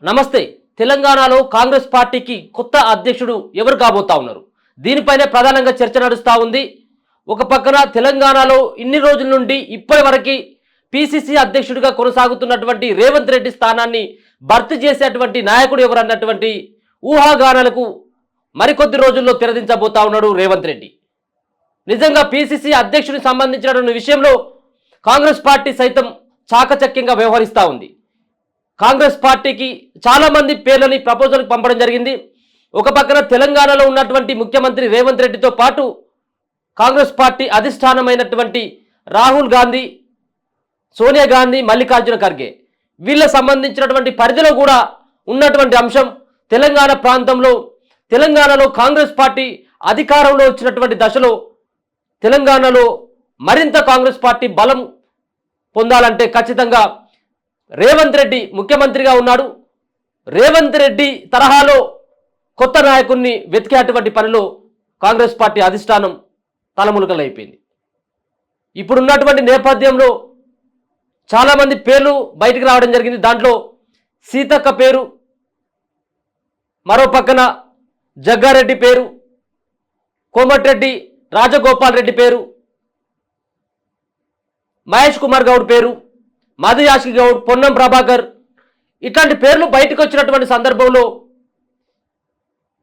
నమస్తే. తెలంగాణలో కాంగ్రెస్ పార్టీకి కొత్త అధ్యక్షుడు ఎవరు కాబోతా ఉన్నారు? దీనిపైనే ప్రధానంగా చర్చ నడుస్తూ ఉంది. ఒక పక్కన తెలంగాణలో ఇన్ని రోజుల నుండి ఇప్పటి వరకు పిసిసి అధ్యక్షుడిగా కొనసాగుతున్నటువంటి రేవంత్ రెడ్డి స్థానాన్ని భర్తీ చేసేటువంటి నాయకుడు ఎవరు అన్నటువంటి ఊహాగానాలకు మరికొద్ది రోజుల్లో తెరదించబోతా ఉన్నాడు రేవంత్ రెడ్డి. నిజంగా పిసిసి అధ్యక్షుడికి సంబంధించినటువంటి విషయంలో కాంగ్రెస్ పార్టీ సైతం చాకచక్యంగా వ్యవహరిస్తూ ఉంది. కాంగ్రెస్ పార్టీకి చాలా మంది పేర్లని ప్రపోజల్కి పంపడం జరిగింది. ఒక పక్కన తెలంగాణలో ఉన్నటువంటి ముఖ్యమంత్రి రేవంత్ రెడ్డితో పాటు కాంగ్రెస్ పార్టీ అధిష్టానమైనటువంటి రాహుల్ గాంధీ, సోనియా గాంధీ, మల్లికార్జున ఖర్గే వీళ్ళ సంబంధించినటువంటి పరిధిలో కూడా ఉన్నటువంటి అంశం తెలంగాణ ప్రాంతంలో తెలంగాణలో కాంగ్రెస్ పార్టీ అధికారంలో వచ్చినటువంటి దశలో తెలంగాణలో మరింత కాంగ్రెస్ పార్టీ బలం పొందాలంటే ఖచ్చితంగా రేవంత్ రెడ్డి ముఖ్యమంత్రిగా ఉన్నాడు. రేవంత్ రెడ్డి తరహాలో కొత్త నాయకుడిని వెతికేటువంటి పనిలో కాంగ్రెస్ పార్టీ అధిష్టానం తలములకలైపోయింది. ఇప్పుడున్నటువంటి నేపథ్యంలో చాలామంది పేర్లు బయటికి రావడం జరిగింది. దాంట్లో సీతక్క పేరు, మరో పక్కన జగ్గారెడ్డి పేరు, కోమటిరెడ్డి రాజగోపాల్ రెడ్డి పేరు, మహేష్ కుమార్ గౌడ్ పేరు, మధుయాష్కి గౌడ్, పొన్నం ప్రభాకర్ ఇట్లాంటి పేర్లు బయటకు వచ్చినటువంటి సందర్భంలో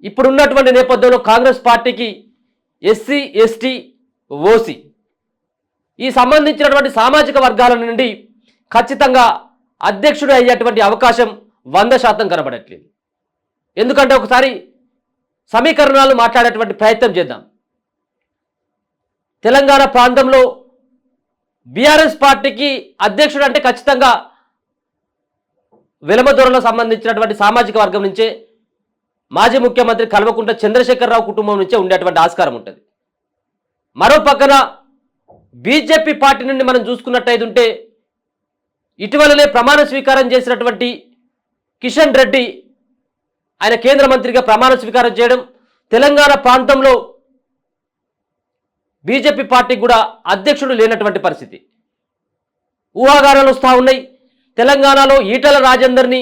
ఇప్పుడున్నటువంటి నేపథ్యంలో కాంగ్రెస్ పార్టీకి ఎస్సీ, ఎస్టీ, ఓసీ ఈ సంబంధించినటువంటి సామాజిక వర్గాల నుండి ఖచ్చితంగా అధ్యక్షుడు అయ్యేటువంటి అవకాశం 100% కనబడట్లేదు. ఎందుకంటే ఒకసారి సమీకరణాలు మాట్లాడేటువంటి ప్రయత్నం చేద్దాం. తెలంగాణ ప్రాంతంలో బీఆర్ఎస్ పార్టీకి అధ్యక్షుడు అంటే ఖచ్చితంగా వెలమదొరలకు సంబంధించినటువంటి సామాజిక వర్గం నుంచే మాజీ ముఖ్యమంత్రి కల్వకుంట్ల చంద్రశేఖరరావు కుటుంబం నుంచే ఉండేటువంటి ఆస్కారం ఉంటుంది. మరో పక్కన బీజేపీ పార్టీ నుండి మనం చూసుకున్నట్టయితే ఉంటే ఇటీవలనే ప్రమాణ స్వీకారం చేసినటువంటి కిషన్ రెడ్డి ఆయన కేంద్ర మంత్రిగా ప్రమాణ స్వీకారం చేయడం తెలంగాణ ప్రాంతంలో బీజేపీ పార్టీ కూడా అధ్యక్షుడు లేనటువంటి పరిస్థితి. ఊహాగానాలు వస్తూ ఉన్నాయి. తెలంగాణలో ఈటల రాజేందర్ని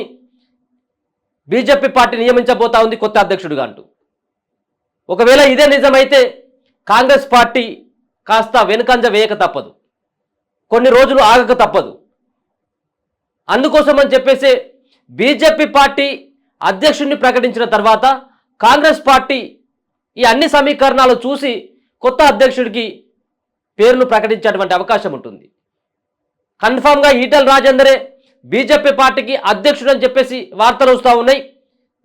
బీజేపీ పార్టీ నియమించబోతా ఉంది కొత్త అధ్యక్షుడిగా అంటూ. ఒకవేళ ఇదే నిజమైతే కాంగ్రెస్ పార్టీ కాస్త వెనుకంజ వేయక తప్పదు, కొన్ని రోజులు ఆగక తప్పదు. అందుకోసం అని చెప్పేసి బీజేపీ పార్టీ అధ్యక్షుడిని ప్రకటించిన తర్వాత కాంగ్రెస్ పార్టీ ఈ అన్ని సమీకరణాలు చూసి కొత్త అధ్యక్షుడికి పేరును ప్రకటించేటువంటి అవకాశం ఉంటుంది. కన్ఫామ్గా ఈటల రాజేందరే బీజేపీ పార్టీకి అధ్యక్షుడు అని చెప్పేసి వార్తలు వస్తూ ఉన్నాయి.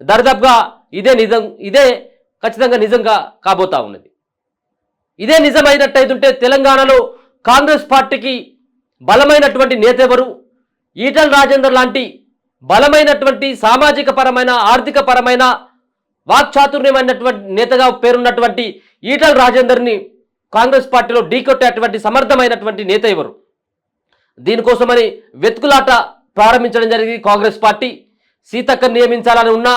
దరిదాపుగా ఇదే ఖచ్చితంగా నిజంగా కాబోతా ఉన్నది. ఇదే నిజమైనట్టయితుంటే తెలంగాణలో కాంగ్రెస్ పార్టీకి బలమైనటువంటి నేత ఎవరు? ఈటల రాజేందర్ లాంటి బలమైనటువంటి సామాజిక పరమైన, ఆర్థిక పరమైన, వాక్చాతుర్యమైనటువంటి నేతగా పేరున్నటువంటి ఈటల రాజేందర్ని కాంగ్రెస్ పార్టీలో ఢీకొట్టేటువంటి సమర్థమైనటువంటి నేత ఎవరు? దీనికోసమని వెతుకులాట ప్రారంభించడం జరిగింది కాంగ్రెస్ పార్టీ. సీతక్కను నియమించాలని ఉన్నా,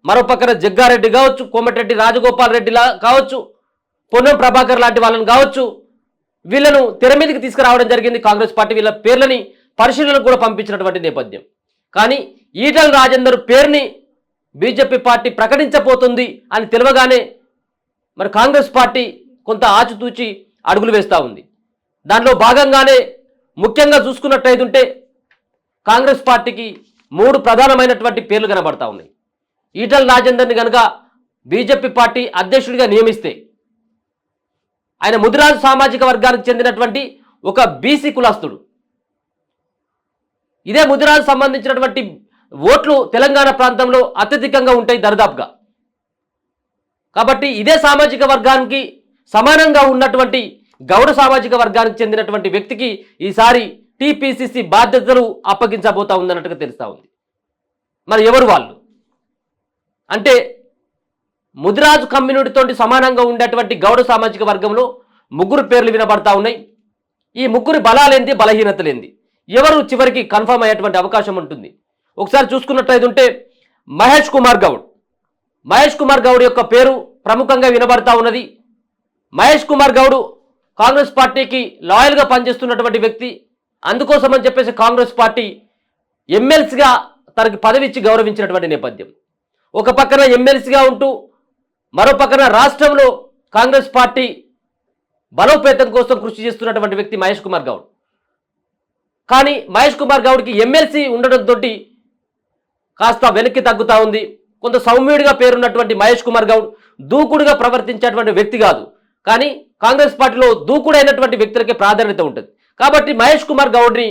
మరో పక్కన జగ్గారెడ్డి కావచ్చు, కోమటిరెడ్డి రాజగోపాల్ రెడ్డి కావచ్చు, పొన్నం ప్రభాకర్ లాంటి వాళ్ళని కావచ్చు, వీళ్ళను తెర మీదకి తీసుకురావడం జరిగింది కాంగ్రెస్ పార్టీ. వీళ్ళ పేర్లని పరిశీలనకు కూడా పంపించినటువంటి నేపథ్యం. కానీ ఈటల రాజేందర్ పేరుని బీజేపీ పార్టీ ప్రకటించబోతుంది అని తెలియగానే మరి కాంగ్రెస్ పార్టీ కొంత ఆచితూచి అడుగులు వేస్తూ ఉంది. దానిలో భాగంగానే ముఖ్యంగా చూసుకున్నట్టయితుంటే కాంగ్రెస్ పార్టీకి 3 ప్రధానమైనటువంటి పేర్లు కనబడతా ఉన్నాయి. ఈటల రాజేందర్ని కనుక బీజేపీ పార్టీ అధ్యక్షుడిగా నియమిస్తే ఆయన ముదిరాజు సామాజిక వర్గానికి చెందినటువంటి ఒక బీసీ కులస్తుడు. ఇదే ముదిరాజు సంబంధించినటువంటి ఓట్లు తెలంగాణ ప్రాంతంలో అత్యధికంగా ఉంటాయి దరిదాపుగా. కాబట్టి ఇదే సామాజిక వర్గానికి సమానంగా ఉన్నటువంటి గౌడ సామాజిక వర్గానికి చెందినటువంటి వ్యక్తికి ఈసారి టీపీసీసీ బాధ్యతలు అప్పగించబోతా ఉందన్నట్టుగా తెలుస్తూ ఉంది. మరి ఎవరు వాళ్ళు అంటే ముదిరాజు కమ్యూనిటీతో సమానంగా ఉండేటువంటి గౌడ సామాజిక వర్గంలో 3 పేర్లు వినబడతా ఉన్నాయి. ఈ 3 బలాలేంది, బలహీనతలేంది, ఎవరు చివరికి కన్ఫర్మ్ అయ్యేటువంటి అవకాశం ఉంటుంది. ఒకసారి చూసుకున్నట్లయితే ఉంటే మహేష్ కుమార్ గౌడ్ యొక్క పేరు ప్రముఖంగా వినబడతా ఉన్నది. మహేష్ కుమార్ గౌడ్ కాంగ్రెస్ పార్టీకి లాయల్గా పనిచేస్తున్నటువంటి వ్యక్తి. అందుకోసమని చెప్పేసి కాంగ్రెస్ పార్టీ ఎమ్మెల్సీగా తనకి పదవి ఇచ్చి గౌరవించినటువంటి నేపథ్యం. ఒక పక్కన ఎమ్మెల్సీగా ఉంటూ మరో పక్కన రాష్ట్రంలో కాంగ్రెస్ పార్టీ బలోపేతం కోసం కృషి చేస్తున్నటువంటి వ్యక్తి మహేష్ కుమార్ గౌడ్. కానీ మహేష్ కుమార్ గౌడ్కి ఎమ్మెల్సీ ఉండడంతో కాస్త వెనక్కి తగ్గుతూ ఉంది. కొంత సౌమ్యుడిగా పేరున్నటువంటి మహేష్ కుమార్ గౌడ్ దూకుడుగా ప్రవర్తించేటువంటి వ్యక్తి కాదు. కానీ కాంగ్రెస్ పార్టీలో దూకుడైనటువంటి వ్యక్తులకే ప్రాధాన్యత ఉంటుంది. కాబట్టి మహేష్ కుమార్ గౌడ్ని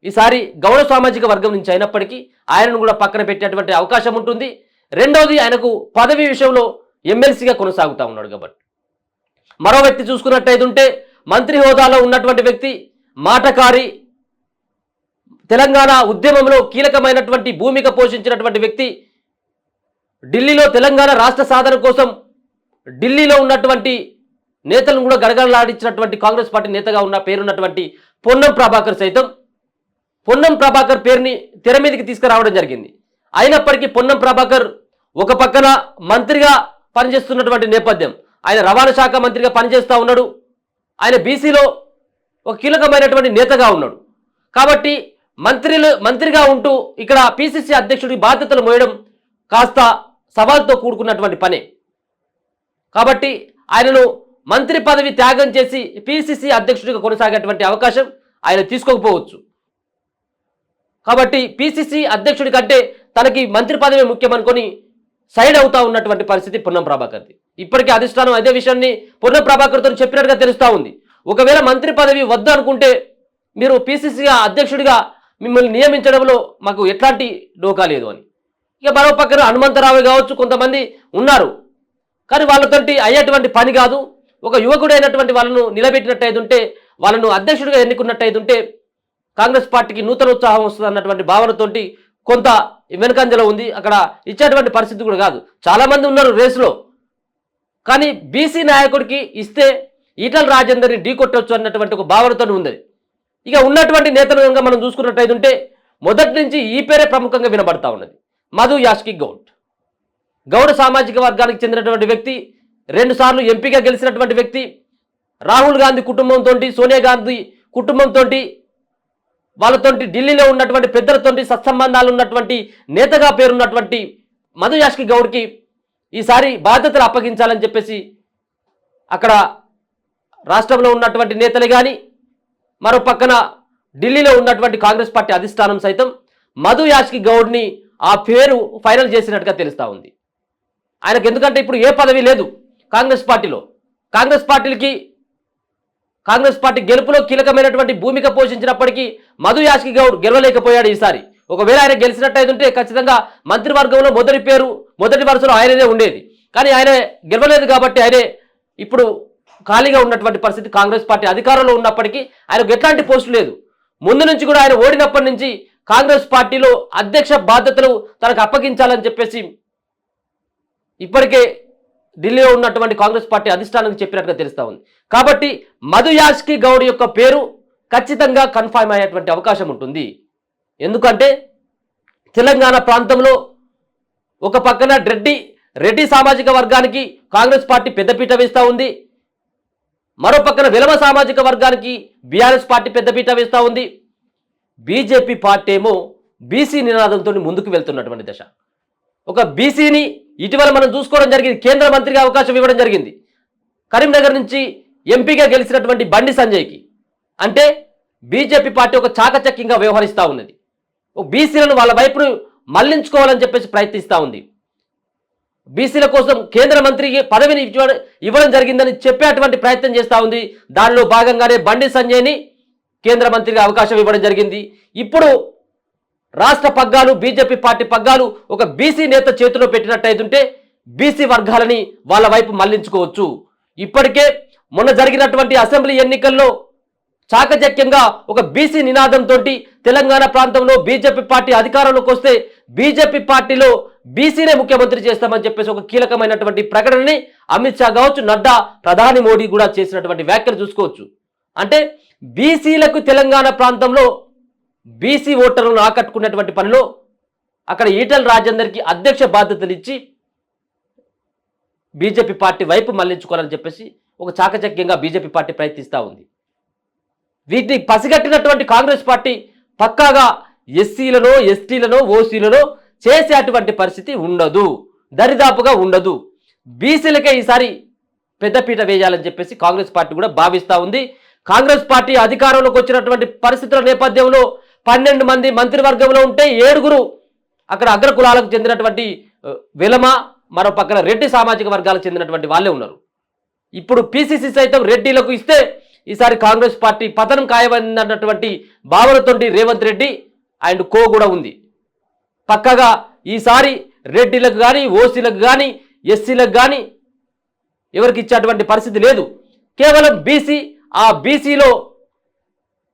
ఈసారి గౌడ సామాజిక వర్గం నుంచి అయినప్పటికీ ఆయనను కూడా పక్కన పెట్టేటువంటి అవకాశం ఉంటుంది. రెండవది, ఆయనకు పదవి విషయంలో ఎమ్మెల్సీగా కొనసాగుతూ ఉన్నాడు కాబట్టి. మరో వ్యక్తి చూసుకున్నట్టయితే మంత్రి హోదాలో ఉన్నటువంటి వ్యక్తి, మాటకారి, తెలంగాణ ఉద్యమంలో కీలకమైనటువంటి భూమిక పోషించినటువంటి వ్యక్తి, ఢిల్లీలో తెలంగాణ రాష్ట్ర సాధన కోసం ఢిల్లీలో ఉన్నటువంటి నేతలను కూడా గడగడలాడించినటువంటి కాంగ్రెస్ పార్టీ నేతగా ఉన్న పేరున్నటువంటి పొన్నం ప్రభాకర్ సైతం పొన్నం ప్రభాకర్ పేరుని తెర మీదకి తీసుకురావడం జరిగింది. అయినప్పటికీ పొన్నం ప్రభాకర్ ఒక పక్కన మంత్రిగా పనిచేస్తున్నటువంటి నేపథ్యం, ఆయన రవాణా శాఖ మంత్రిగా పనిచేస్తూ ఉన్నాడు. ఆయన బీసీలో ఒక కీలకమైనటువంటి నేతగా ఉన్నాడు. కాబట్టి మంత్రిగా ఉంటూ ఇక్కడ పిసిసి అధ్యక్షుడి బాధ్యతలు మోయడం కాస్త సవాల్తో కూడుకున్నటువంటి పనే. కాబట్టి ఆయనను మంత్రి పదవి త్యాగం చేసి పిసిసి అధ్యక్షుడిగా కొనసాగేటువంటి అవకాశం ఆయన తీసుకోకపోవచ్చు. కాబట్టి పిసిసి అధ్యక్షుడి కంటే తనకి మంత్రి పదవి ముఖ్యమనుకొని సైడ్ అవుతా ఉన్నటువంటి పరిస్థితి పొన్నం ప్రభాకర్ది. ఇప్పటికీ అధిష్టానం అదే విషయాన్ని పొన్నం ప్రభాకర్తో చెప్పినట్టుగా తెలుస్తూ ఉంది. ఒకవేళ మంత్రి పదవి వద్దు అనుకుంటే మీరు పిసిసి అధ్యక్షుడిగా మిమ్మల్ని నియమించడంలో మాకు ఎట్లాంటి డోకా లేదు అని. ఇక మరో పక్కన హనుమంతరావు కావచ్చు, కొంతమంది ఉన్నారు. కానీ వాళ్ళతోటి అయ్యేటువంటి పని కాదు. ఒక యువకుడైనటువంటి వాళ్ళను నిలబెట్టినట్టయితుంటే, వాళ్ళను అధ్యక్షుడిగా ఎన్నుకున్నట్టయితుంటే కాంగ్రెస్ పార్టీకి నూతన ఉత్సాహం వస్తుంది అన్నటువంటి భావనతోటి కొంత వెనుకంజలో ఉంది. అక్కడ ఇచ్చేటువంటి పరిస్థితి కూడా కాదు. చాలామంది ఉన్నారు రేసులో. కానీ బీసీ నాయకుడికి ఇస్తే ఈటల రాజేందర్ని ఢీకొట్టవచ్చు అన్నటువంటి ఒక భావనతో ఉంది. ఇక ఉన్నటువంటి నేతలు మనం చూసుకున్నట్టయితుంటే మొదటి నుంచి ఈ పేరే ప్రముఖంగా వినబడతా ఉన్నది, మధు యాష్కి గౌడ్. గౌడ సామాజిక వర్గానికి చెందినటువంటి వ్యక్తి, 2 సార్లు ఎంపీగా గెలిచినటువంటి వ్యక్తి, రాహుల్ గాంధీ కుటుంబంతో, సోనియా గాంధీ కుటుంబంతో, వాళ్ళతోటి ఢిల్లీలో ఉన్నటువంటి పెద్దలతోటి సత్సంబంధాలు ఉన్నటువంటి నేతగా పేరున్నటువంటి మధు యాష్కి గౌడ్కి ఈసారి బాధ్యతలు అప్పగించాలని చెప్పేసి అక్కడ రాష్ట్రంలో ఉన్నటువంటి నేతలు కానీ మరో పక్కన ఢిల్లీలో ఉన్నటువంటి కాంగ్రెస్ పార్టీ అధిష్టానం సైతం మధు యాష్కి గౌడ్ని ఆ పేరు ఫైనల్ చేసినట్టుగా తెలుస్తూ ఉంది. ఆయనకు ఎందుకంటే ఇప్పుడు ఏ పదవి లేదు కాంగ్రెస్ పార్టీలో. కాంగ్రెస్ పార్టీ గెలుపులో కీలకమైనటువంటి భూమిక పోషించినప్పటికీ మధు యాష్కి గౌడ్ గెలవలేకపోయాడు ఈసారి. ఒకవేళ ఆయన గెలిచినట్టయితే ఖచ్చితంగా మంత్రివర్గంలో మొదటి వరుసలో ఆయననే ఉండేది. కానీ ఆయన గెలవలేదు కాబట్టి ఆయనే ఇప్పుడు ఖాళీగా ఉన్నటువంటి పరిస్థితి. కాంగ్రెస్ పార్టీ అధికారంలో ఉన్నప్పటికీ ఆయనకు ఎట్లాంటి పోస్టు లేదు. ముందు నుంచి కూడా ఆయన ఓడినప్పటి నుంచి కాంగ్రెస్ పార్టీలో అధ్యక్ష బాధ్యతలు తనకు అప్పగించాలని చెప్పేసి ఇప్పటికే ఢిల్లీలో ఉన్నటువంటి కాంగ్రెస్ పార్టీ అధిష్టానానికి చెప్పినట్టుగా తెలుస్తూ ఉంది. కాబట్టి మధు యాష్కి గౌడ్ యొక్క పేరు ఖచ్చితంగా కన్ఫర్మ్ అయ్యేటువంటి అవకాశం ఉంటుంది. ఎందుకంటే తెలంగాణ ప్రాంతంలో ఒక పక్కన రెడ్డి సామాజిక వర్గానికి కాంగ్రెస్ పార్టీ పెద్దపీట వేస్తూ ఉంది. మరో పక్కన వెలమ సామాజిక వర్గానికి బీఆర్ఎస్ పార్టీ పెద్దపీట వేస్తూ ఉంది. బీజేపీ పార్టీ ఏమో బీసీ నినాదంతో ముందుకు వెళ్తున్నటువంటి దశ. ఒక బీసీని ఇటీవల మనం చూసుకోవడం జరిగింది, కేంద్ర మంత్రిగా అవకాశం ఇవ్వడం జరిగింది. కరీంనగర్ నుంచి ఎంపీగా గెలిచినటువంటి బండి సంజయ్కి. అంటే బీజేపీ పార్టీ ఒక చాకచక్యంగా వ్యవహరిస్తూ ఉన్నది. బీసీలను వాళ్ళ వైపును మళ్లించుకోవాలని చెప్పేసి ప్రయత్నిస్తూ ఉంది. బీసీల కోసం కేంద్ర మంత్రికి పదవిని ఇవ్వడం జరిగిందని చెప్పేటువంటి ప్రయత్నం చేస్తూ ఉంది. దానిలో భాగంగానే బండి సంజయ్ని కేంద్ర మంత్రిగా అవకాశం ఇవ్వడం జరిగింది. ఇప్పుడు రాష్ట్ర పగ్గాలు, బీజేపీ పార్టీ పగ్గాలు ఒక బీసీ నేత చేతిలో పెట్టినట్టయితుంటే బీసీ వర్గాలని వాళ్ళ వైపు మళ్లించుకోవచ్చు. ఇప్పటికే మొన్న జరిగినటువంటి అసెంబ్లీ ఎన్నికల్లో చాకచక్యంగా ఒక బీసీ నినాదంతో తెలంగాణ ప్రాంతంలో బీజేపీ పార్టీ అధికారంలోకి వస్తే బీజేపీ పార్టీలో బీసీనే ముఖ్యమంత్రి చేస్తామని చెప్పేసి ఒక కీలకమైనటువంటి ప్రకటనని అమిత్ షా కావచ్చు, నడ్డా, ప్రధాని మోడీ కూడా చేసినటువంటి వ్యాఖ్యలు చూసుకోవచ్చు. అంటే బీసీలకు తెలంగాణ ప్రాంతంలో బీసీ ఓటర్లను ఆకట్టుకున్నటువంటి పనిలో అక్కడ ఈటల రాజేందర్కి అధ్యక్ష బాధ్యతలు ఇచ్చి బీజేపీ పార్టీ వైపు మళ్లించుకోవాలని చెప్పేసి ఒక చాకచక్యంగా బీజేపీ పార్టీ ప్రయత్నిస్తూ ఉంది. వీటిని పసిగట్టినటువంటి కాంగ్రెస్ పార్టీ పక్కాగా ఎస్సీలను ఎస్టీలను ఓసీలను చేసేటువంటి పరిస్థితి ఉండదు, దరిదాపుగా ఉండదు. బీసీలకే ఈసారి పెద్దపీట వేయాలని చెప్పేసి కాంగ్రెస్ పార్టీ కూడా భావిస్తూ ఉంది. కాంగ్రెస్ పార్టీ అధికారంలోకి వచ్చినటువంటి పరిస్థితుల నేపథ్యంలో 12 మంది మంత్రివర్గంలో ఉంటే 7 అక్కడ అగ్రకులాలకు చెందినటువంటి వెలమ, మరో పక్కన రెడ్డి సామాజిక వర్గాలకు చెందినటువంటి వాళ్ళే ఉన్నారు. ఇప్పుడు పిసిసి సైతం రెడ్డిలకు ఇస్తే ఈసారి కాంగ్రెస్ పార్టీ పతనం ఖాయమైనటువంటి భావనతోటి రేవంత్ రెడ్డి అండ్ కో కూడా ఉంది. పక్కగా ఈసారి రెడ్డిలకు కానీ ఓసీలకు కానీ ఎస్సీలకు కానీ ఎవరికి ఇచ్చేటువంటి పరిస్థితి లేదు. కేవలం బీసీ, ఆ బీసీలో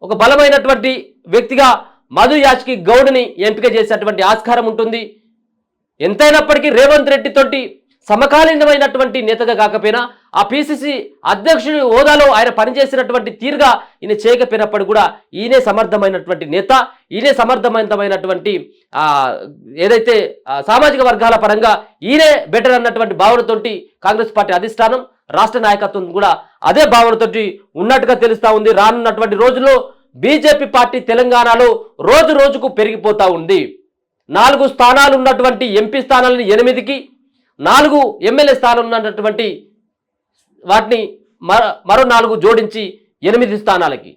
ఒక బలమైనటువంటి వ్యక్తిగా మధు యాష్కి గౌడ్ని ఎంపిక చేసేటువంటి ఆస్కారం ఉంటుంది. ఎంతైనప్పటికీ రేవంత్ రెడ్డి తోటి సమకాలీనమైనటువంటి నేతగా కాకపోయినా ఆ పిసిసి అధ్యక్షుడి హోదాలో ఆయన పనిచేసినటువంటి తీరుగా ఈయన చేయకపోయినప్పుడు కూడా ఈయనే సమర్థమైనటువంటి నేత, ఈయనే సమర్థవంతమైనటువంటి ఏదైతే సామాజిక వర్గాల పరంగా ఈయనే బెటర్ అన్నటువంటి భావనతోటి కాంగ్రెస్ పార్టీ అధిష్టానం, రాష్ట్ర నాయకత్వం కూడా అదే భావనతోటి ఉన్నట్టుగా తెలుస్తూ ఉంది. రానున్నటువంటి రోజుల్లో బీజేపీ పార్టీ తెలంగాణలో రోజు రోజుకు పెరిగిపోతూ ఉంది. 4 స్థానాలు ఉన్నటువంటి ఎంపీ స్థానాలను 8కి, 4 ఎమ్మెల్యే స్థానాలు ఉన్నటువంటి వాటిని మరో 4 జోడించి 8 స్థానాలకి.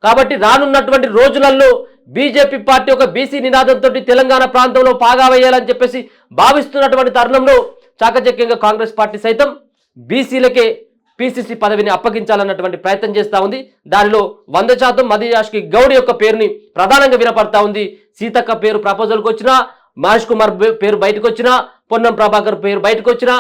కాబట్టి రానున్నటువంటి రోజులలో బీజేపీ పార్టీ ఒక బీసీ నినాదంతో తెలంగాణ ప్రాంతంలో పాగా వేయాలని చెప్పేసి భావిస్తున్నటువంటి తరుణంలో చాకచక్యంగా కాంగ్రెస్ పార్టీ సైతం బీసీలకే పిసిసి పదవిని అప్పగించాలన్నటువంటి ప్రయత్నం చేస్తూ ఉంది. దానిలో 100% మధు యాష్కి గౌడ్ యొక్క పేరుని ప్రధానంగా వినపడతా ఉంది. సీతక్క పేరు ప్రపోజల్కి వచ్చినా, మహేష్ కుమార్ పేరు బయటకు వచ్చినా, పొన్నం ప్రభాకర్ పేరు బయటకు వచ్చినా,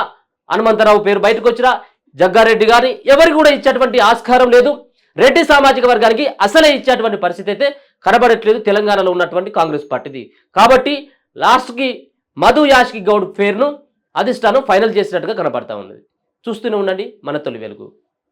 హనుమంతరావు పేరు బయటకు వచ్చినా, జగ్గారెడ్డి గాని ఎవరికి కూడా ఇచ్చేటువంటి ఆస్కారం లేదు. రెడ్డి సామాజిక వర్గానికి అసలే ఇచ్చేటువంటి పరిస్థితి అయితే కనబడట్లేదు తెలంగాణలో ఉన్నటువంటి కాంగ్రెస్ పార్టీది. కాబట్టి లాస్ట్కి మధు యాష్కి గౌడ్ పేరును అధిష్టానం ఫైనల్ చేసినట్టుగా కనబడతా ఉన్నది. చూస్తూనే ఉండండి మన తొలి వెలుగు.